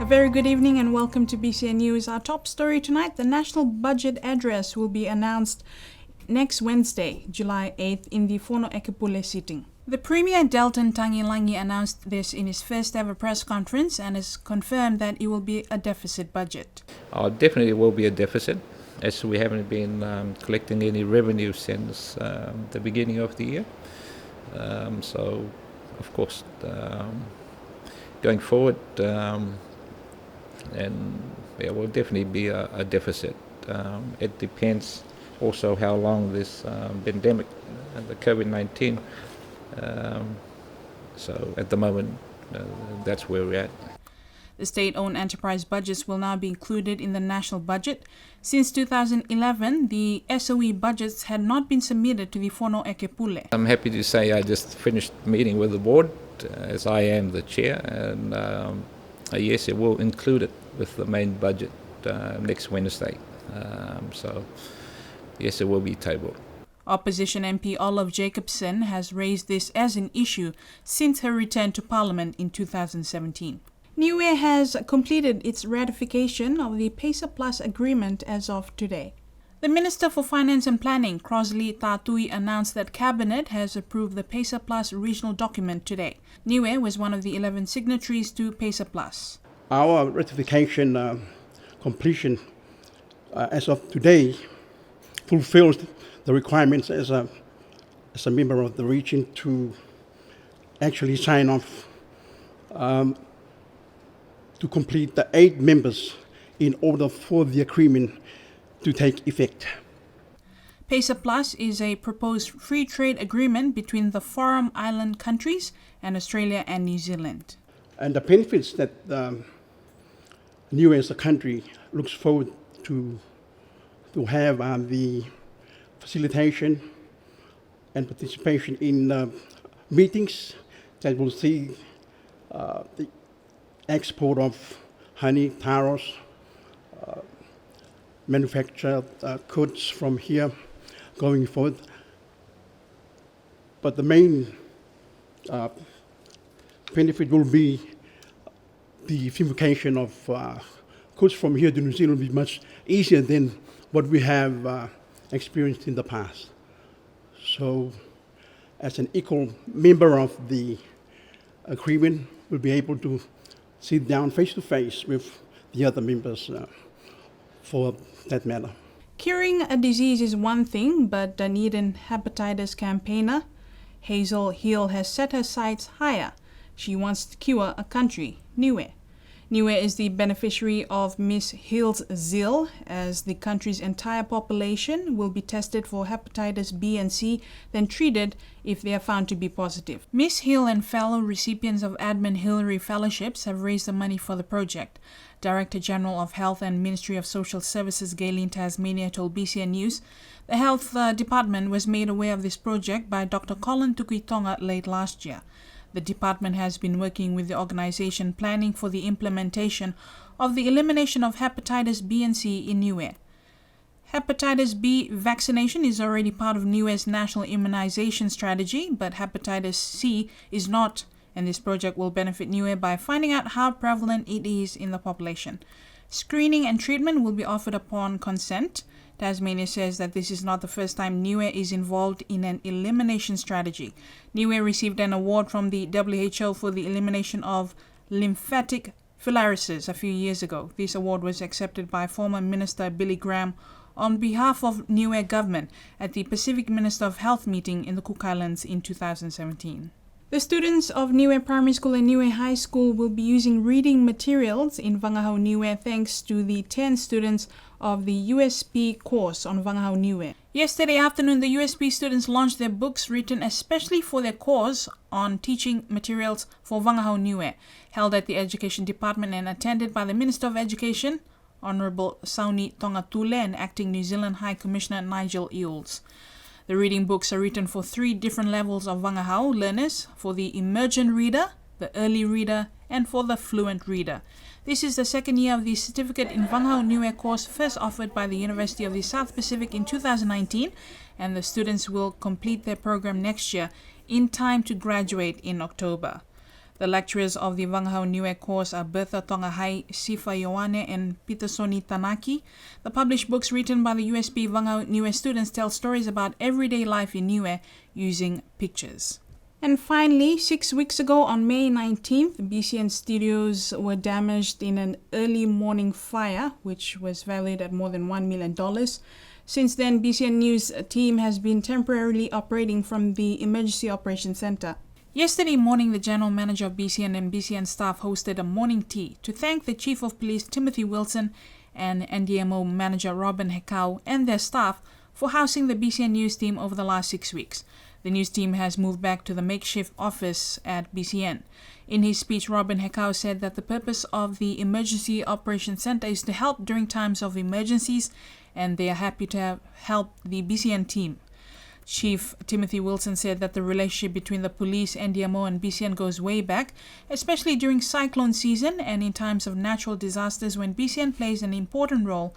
A very good evening and welcome to BCN News. Our top story tonight, the National Budget Address will be announced next Wednesday, July 8th in the Fono Ekepule sitting. The Premier Delton Tangilangi announced this in his first ever press conference and has confirmed that it will be a deficit budget. Definitely will be a deficit, as we haven't been collecting any revenue since the beginning of the year. So, of course, going forward, and there will definitely be a deficit. It depends also how long this pandemic, the COVID-19. So at the moment, that's where we're at. The state-owned enterprise budgets will now be included in the national budget. Since 2011, the SOE budgets had not been submitted to the Fono Ekepule. I'm happy to say I just finished meeting with the board, as I am the chair, and yes, it will include it with the main budget next Wednesday. So yes, it will be tabled. Opposition MP Olive Jacobson has raised this as an issue since her return to Parliament in 2017. Niue has completed its ratification of the PESA Plus agreement as of today. The Minister for Finance and Planning, Crossley Tatui, announced that Cabinet has approved the PESA Plus regional document today. Niue was one of the 11 signatories to PESA Plus. Our ratification completion as of today fulfills the requirements as a member of the region to actually sign off to complete the 8 members in order for the agreement to take effect. PESA Plus is a proposed free trade agreement between the Forum Island countries and Australia and New Zealand. And the benefits that Niue as a country looks forward to have the facilitation and participation in meetings that will see the export of honey, taros, manufactured goods from here going forward. But the main benefit will be the fumigation of goods from here to New Zealand will be much easier than what we have experienced in the past. So, as an equal member of the agreement, we'll be able to sit down face to face with the other members for that matter. Curing a disease is one thing, but Dunedin hepatitis campaigner Hazel Hill has set her sights higher. She wants to cure a country, Niue. Niue is the beneficiary of Miss Hill's zeal, as the country's entire population will be tested for hepatitis B and C, then treated if they are found to be positive. Miss Hill and fellow recipients of Edmund Hillary Fellowships have raised the money for the project. Director General of Health and Ministry of Social Services Gayleen Tasmania told BCN News the Health Department was made aware of this project by Dr. Colin Tukuitonga late last year. The department has been working with the organization planning for the implementation of the elimination of hepatitis B and C in Niue. Hepatitis B vaccination is already part of Niue's national immunization strategy, but hepatitis C is not, and this project will benefit Niue by finding out how prevalent it is in the population. Screening and treatment will be offered upon consent. Tasmania says that this is not the first time Niue is involved in an elimination strategy. Niue received an award from the WHO for the elimination of lymphatic filariasis a few years ago. This award was accepted by former Minister Billy Graham on behalf of Niue government at the Pacific Minister of Health meeting in the Cook Islands in 2017. The students of Niue Primary School and Niue High School will be using reading materials in Wangahau Niue thanks to the 10 students of the USP course on Wangahau Niue. Yesterday afternoon, the USP students launched their books written especially for their course on teaching materials for Wangahau Niue, held at the Education Department and attended by the Minister of Education, Honourable Sauni Tongatule, and Acting New Zealand High Commissioner Nigel Eales. The reading books are written for 3 different levels of Wangahau learners, for the emergent reader, the early reader, and for the fluent reader. This is the second year of the Certificate in Wangahau Niue course, first offered by the University of the South Pacific in 2019, and the students will complete their program next year in time to graduate in October. The lecturers of the Wangahau Niue course are Bertha Tongahai, Sifa Ioane, and Pitasoni Tanaki. The published books written by the USP Wangahau Niue students tell stories about everyday life in Niue using pictures. And finally, 6 weeks ago on May 19th, BCN studios were damaged in an early morning fire, which was valued at more than $1 million. Since then, BCN News team has been temporarily operating from the Emergency Operations Center. Yesterday morning, the General Manager of BCN and BCN staff hosted a morning tea to thank the Chief of Police Timothy Wilson and NDMO Manager Robin Hekau and their staff for housing the BCN News team over the last 6 weeks. The news team has moved back to the makeshift office at BCN. In his speech, Robin Hekau said that the purpose of the Emergency Operations Center is to help during times of emergencies, and they are happy to have helped the BCN team. Chief Timothy Wilson said that the relationship between the police, NDMO and BCN goes way back, especially during cyclone season and in times of natural disasters when BCN plays an important role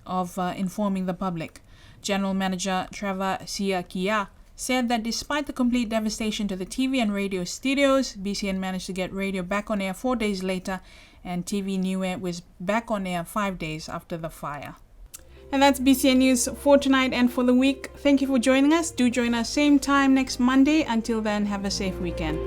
of informing the public. General Manager Trevor Siakia said that despite the complete devastation to the TV and radio studios, BCN managed to get radio back on air 4 days later, and TV Niue was back on air 5 days after the fire. And that's BCN News for tonight and for the week. Thank you for joining us. Do join us same time next Monday. Until then, have a safe weekend.